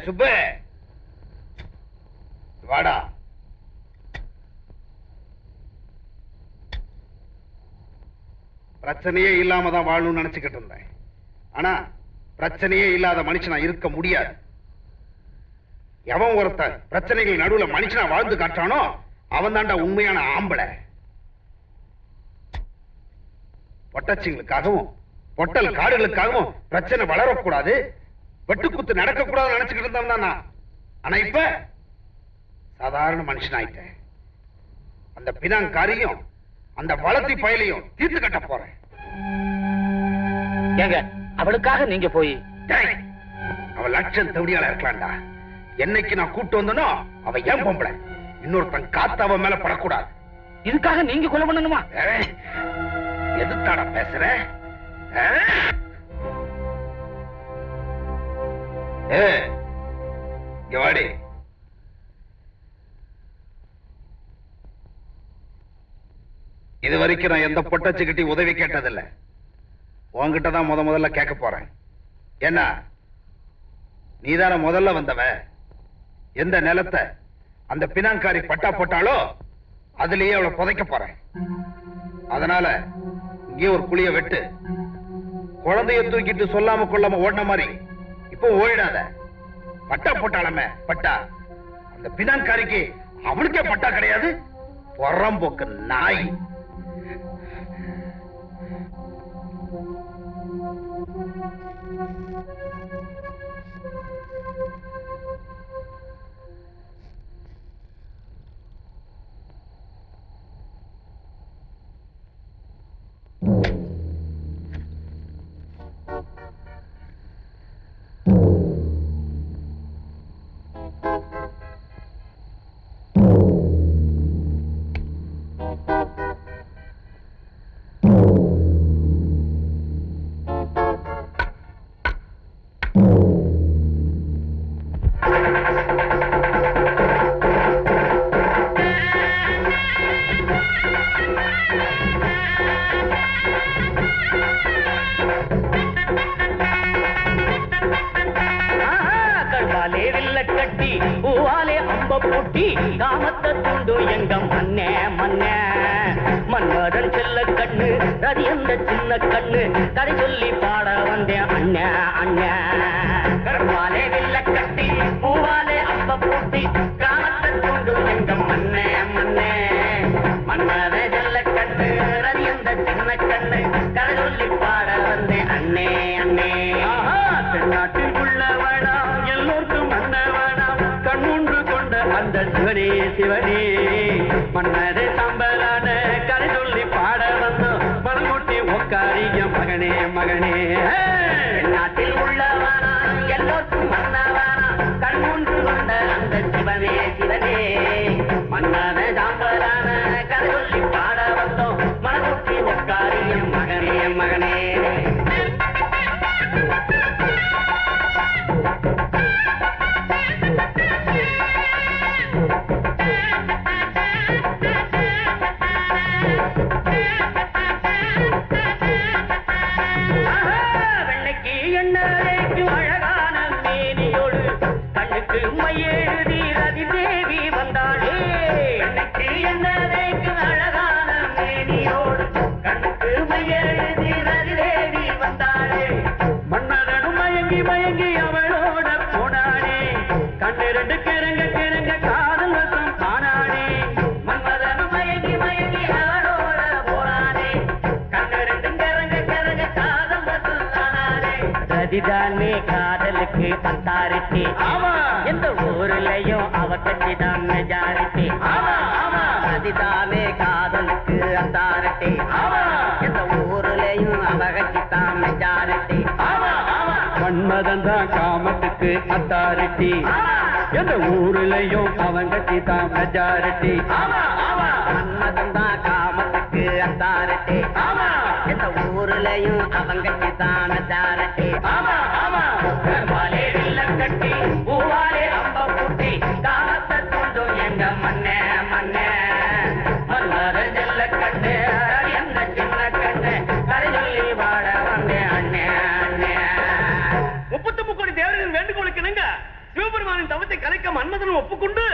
சுப்பு வாடா. பிரச்சனையே இல்லாம தான் வாழணும்னு நினைச்சுக்கிட்டு இருந்தேன். ஆனா பிரச்சனையே இல்லாத மனுஷனா இருக்க முடியாது. எவன் ஒருத்தன் பிரச்சனைகள் நடுவுல மனுஷனா வாழ்ந்து காட்டானோ அவன் தாண்டா உண்மையான ஆம்பளை. பொட்டச்சிங்களுக்காகவும் பொட்டல் காடுகளுக்காகவும் பிரச்சனை வளரக்கூடாது, வெட்டுக்குத்து நடக்கக்கூடாது நினைச்சுக்கிட்டு இருந்தவன் தான். ஆனா இப்ப சாதாரண மனுஷன் ஆயிட்டேன். அந்த பினாங்காரியும் அந்த வளர்த்தி பயலையும் தீர்த்து கட்ட போறேன். ஏங்க அவளுக்காக நீங்க போய் அவள் லட்சம் தவடியால இருக்கலாம்டா. என்னைக்கு நான் கூட்டு வந்தனோ அவ ஏன் பொம்பளை, இன்னொருத்தன் காத்து அவன் மேல படக்கூடாது. இதுக்காக நீங்க கொலை பண்ணணுமா? எதுத்தாடா பேசுற? வாடி. இது வரைக்கும் நான் எந்த பொட்டச்சுக்கிட்டி உதவி கேட்டதில்ல. உன்கிட்ட தான் முதல்ல கேட்க போறேன். என்ன நீதான முதல்ல வந்தவ. எந்த நிலத்தை அந்த பினாங்காரி பட்டா போட்டாலோ அதுலயே அவளை புதைக்க போறேன். அதனால இங்கே ஒரு குழிய வெட்டு. குழந்தைய தூக்கிட்டு சொல்லாம கொள்ளாம ஓடின மாதிரி இப்போ ஓடிடாத. பட்டா போட்டாலுமே பட்டா அந்த பினாங்காரிக்கு அவனுக்கே பட்டா கிடையாது. பொறம்போக்கு நாய். காமத்த துண்டு எங்க மண்ணே மண்ணே மன்மதன் செல்ல கண்ணு ரதி அந்த சின்ன கண்ணு கதை சொல்லி பாட வந்தேன் அண்ணே அண்ணே கருவாலே வில்ல கட்டி பூவாலே அம்ப பூட்டி காமத்த துண்டு எங்க மண்ணே மண்ணே மன்மதன் செல்ல கண்ணு ரதி அந்த சின்ன கண்ணு கதை சொல்லி பாட வந்தேன் அண்ணே அண்ணே தென்னாட்டில் உள்ளவனா எல்லோருக்கும் மன்னவனா கண்முன்று கொண்ட அந்த சிவனே சிவனே மன்னரே சம்பலான கதை சொல்லி பாட வந்தோம் மனமுட்டி உக்காரிய மகனே மகனே நாட்டில் உள்ளவனா எல்லோருக்கும் மன்னவனா கண்முன்று கொண்ட அந்த சிவனே சிவனே மன்னரே சம்பலான கதை சொல்லி பாட வந்தோம் மனமுட்டி உக்காரிய மகனே மகனே காதலுக்கு அத்தாரிட்டி எந்த ஊர்லயும் அவ கட்சிதான் மெஜாரிட்டி அதுதானே காதலுக்கு அத்தாரிட்டி எந்த ஊர்லயும் அவ கட்சிதான் மெஜாரிட்டி மன்மதன் தான் காமத்துக்கு அத்தாரிட்டி எந்த ஊர்லயும் அவன் கட்சிதான் மெஜாரிட்டி மன்மதன் தான் காமத்துக்கு அத்தாரிட்டி எந்த ஊர்லயும் அவன் கட்சிதான் மெஜாரிட்டி கட்டி பூவாலே அம்ப பூட்டி காலத்தை கொண்டு எங்க மண்ணே மண்ணே மன்மத செல்ல கண்ணு என்ன சின்ன கண்ணு கதை சொல்லி வாழ வந்தே அண்ணே அண்ணே 39 கோடி தேவரின் வேண்டுகோளுக்கு என்னங்க சிவபெருமானின் தவத்தை கலைக்க மன்மதன் ஒப்புக்கொண்டு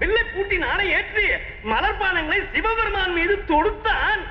வில்லை பூட்டி நாளை ஏற்றி மலர்பானங்களை சிவபெருமான் மீது தொடுத்தான்.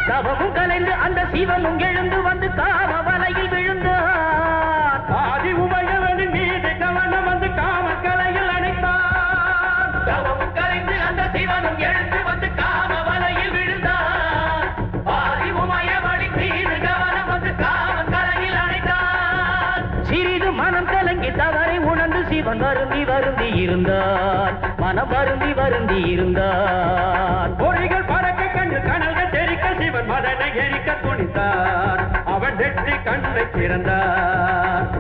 தவமும் கலைந்து அந்த சிவனும் எழுந்து வந்து காம வலையில் விழுந்தார். ஆதி உமையவனின் மீது கவனம் வந்து காமக்கலையில் அணைத்தான். தவமும் கலைந்து அந்த சிவனும் எழுந்து வந்து காம வலையில் விழுந்தார். ஆதி உமையவனின் மீது கவனம் வந்து காம கலையில் அணைத்தார். சிறிது மனம் கலங்கி தவறை உணர்ந்து சிவன் வருந்தி வருந்தி இருந்தார். மனம் வருந்தி வருந்தி இருந்தார். பொறிகள் பறக்க கண்டு கனல்கள் தெரிக்க சிவன் மதனை எரிக்க துணித்தார். அவன் நெற்றி கண்ணை திறந்தார்.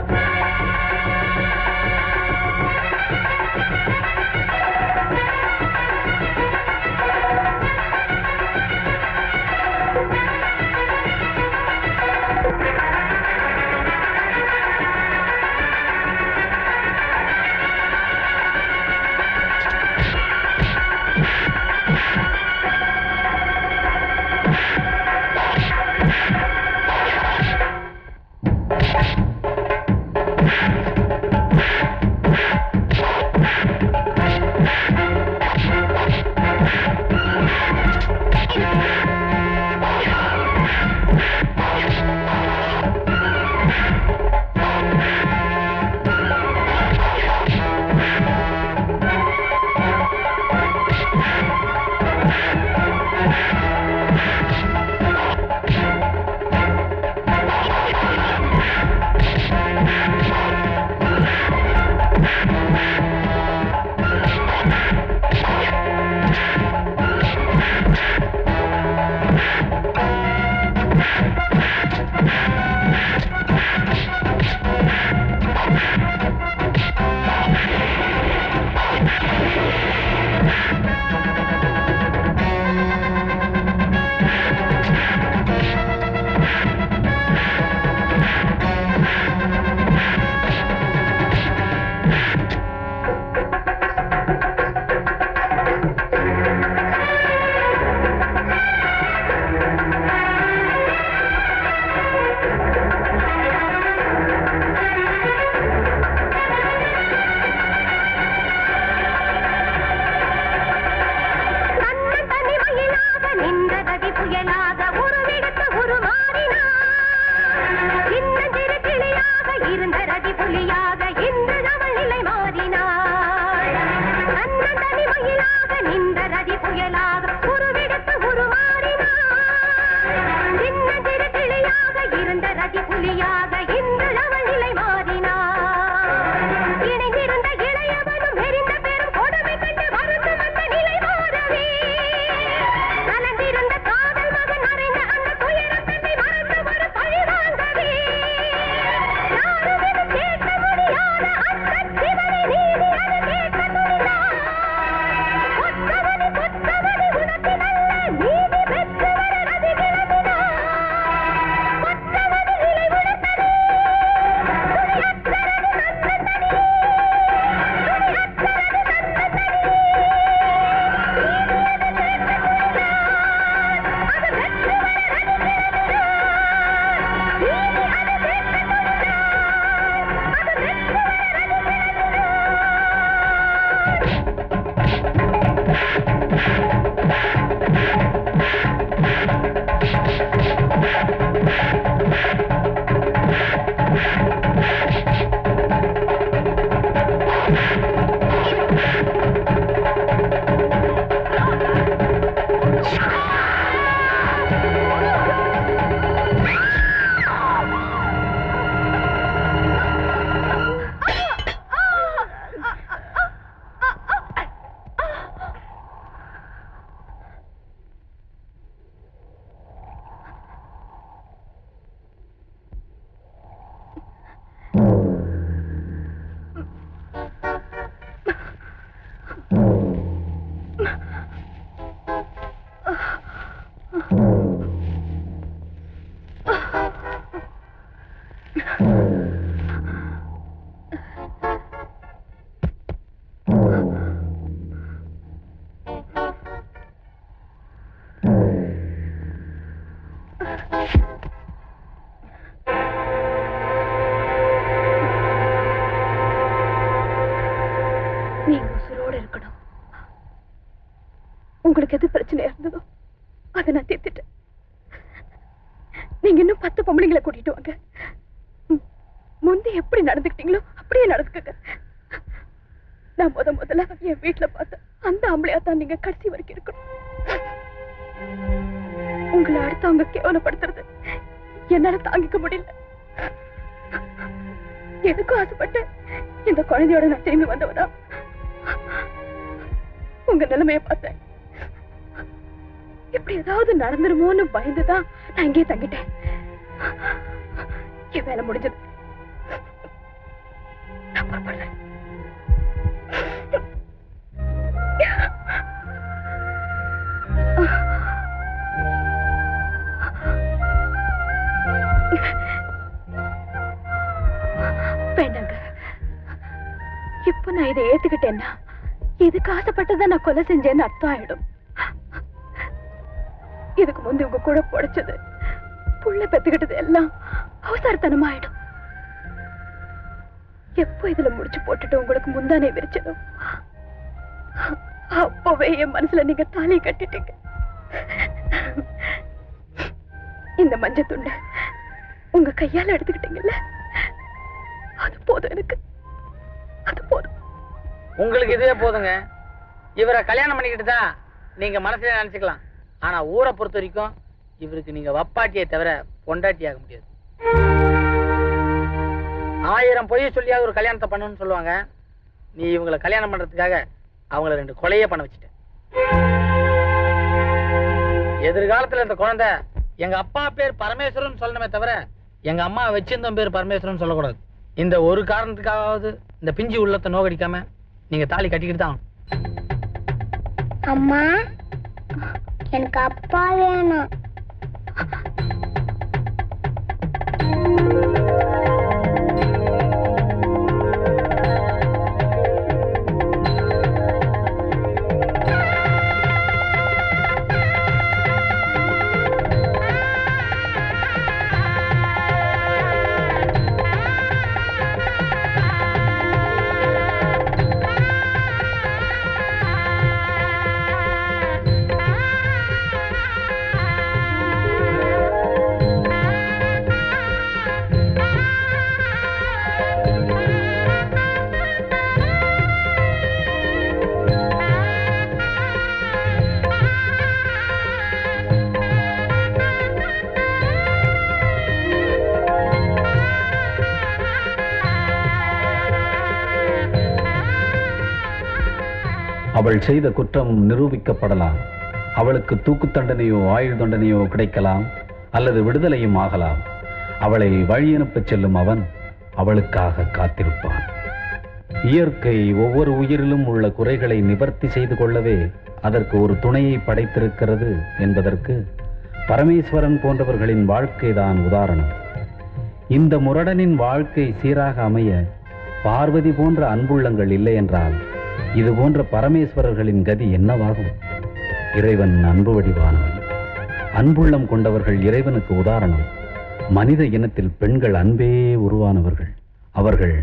நீங்க உசுரோடு இருக்கணும். உங்களுக்கு எது பிரச்சனையா இருந்ததோ அதை நான் தீர்த்துட்டேன். நீங்க இன்னும் 10 பொம்பளைங்களை கூட்டிட்டு வாங்க. முந்தி எப்படி நடந்துக்கிட்டீங்களோ அப்படியே நடந்துக்கங்க. நான் முதல்ல என் வீட்டுல பார்த்த அந்த ஆம்பளையா தான் நீங்க கடைசி வரைக்கும் இருக்கணும். உங்களை அடுத்தவங்க கேவலப்படுத்துறது என்னால தாங்கிக்க முடியல. எதுக்கும் ஆசைப்பட்டு இந்த குழந்தையோட நான் திரும்பி வந்தவனா உங்க நிலைமைய பார்த்தேன். இப்படி ஏதாவது நடந்துருமோன்னு பயந்துதான் நான் இங்கே தங்கிட்டேன். என் வேலை முடிஞ்சது. நான் புறப்படுறேன். வேண்டாங்க. இப்ப நான் இதை ஏத்துக்கிட்டேன்னா இதுக்கு ஆசைப்பட்டதை நான் கொலை செஞ்சேன்னு அர்த்தம் ஆயிடும். இதுக்கு முந்தி உங்க கூட பொழைச்சது புள்ள பெத்துக்கிட்டது எல்லாம் அவசரத்தனமா ஆயிடும். எப்போ இதுல முடிச்சு போட்டுட்டு உங்களுக்கு முந்தானே விரிச்சதும் அப்பவே என் மனசுல நீங்க தாலி கட்டிட்டீங்க. இந்த மஞ்சள் துண்டை உங்க கையால எடுத்துக்கிட்டீங்கல்ல, அது போதும் எனக்கு. அது போதும். உங்களுக்கு இதுவே போதுங்க. இவரை கல்யாணம் பண்ணிக்கிட்டு தான் நீங்க மனசுல நினைச்சுக்கலாம். ஆனா ஊரை பொறுத்த வரைக்கும் இவருக்கு நீங்க வப்பாட்டியை தவிர பொண்டாட்டி ஆக முடியாது. 1000 பொய்ய சொல்லியாவது ஒரு கல்யாணத்தை பண்ணணும்னு சொல்லுவாங்க. நீ இவங்களை கல்யாணம் பண்றதுக்காக அவங்கள 2 கொலையே பண்ண வச்சுட்ட. எதிர்காலத்துல இந்த குழந்தை எங்க அப்பா பேர் பரமேஸ்வரன் சொல்லணுமே தவிர எங்க அம்மா வச்சிருந்த பேர் பரமேஸ்வரன் சொல்லக்கூடாது. இந்த ஒரு காரணத்துக்காவது இந்த பிஞ்சு உள்ளத்தை நோகடிக்காம நீங்க தாலி கட்டிக்கிட்டு தான். அம்மா, எனக்கு அப்பா வேணும். அவள் செய்த குற்றம் நிரூபிக்கப்படலாம். அவளுக்கு தூக்கு தண்டனையோ ஆயுள் தண்டனையோ கிடைக்கலாம், அல்லது விடுதலையும் ஆகலாம். அவளை வழியனுப்பச் செல்லும் அவன் அவளுக்காக காத்திருப்பான். இயற்கை ஒவ்வொரு உயிரிலும் உள்ள குறைகளை நிவர்த்தி செய்து கொள்ளவே அதற்கு ஒரு துணையை படைத்திருக்கிறது என்பதற்கு பரமேஸ்வரன் போன்றவர்களின் வாழ்க்கைதான் உதாரணம். இந்த முரடனின் வாழ்க்கை சீராக அமைய பார்வதி போன்ற அன்புள்ளங்கள் இல்லை என்றால் இது போன்ற பரமேஸ்வரர்களின் கதி என்னவாகும்? இறைவன் அன்பு வடிவானவன். அன்புள்ளம் கொண்டவர்கள் இறைவனுக்கு உதாரணம். மனித இனத்தில் பெண்கள் அன்பே உருவானவர்கள். அவர்கள்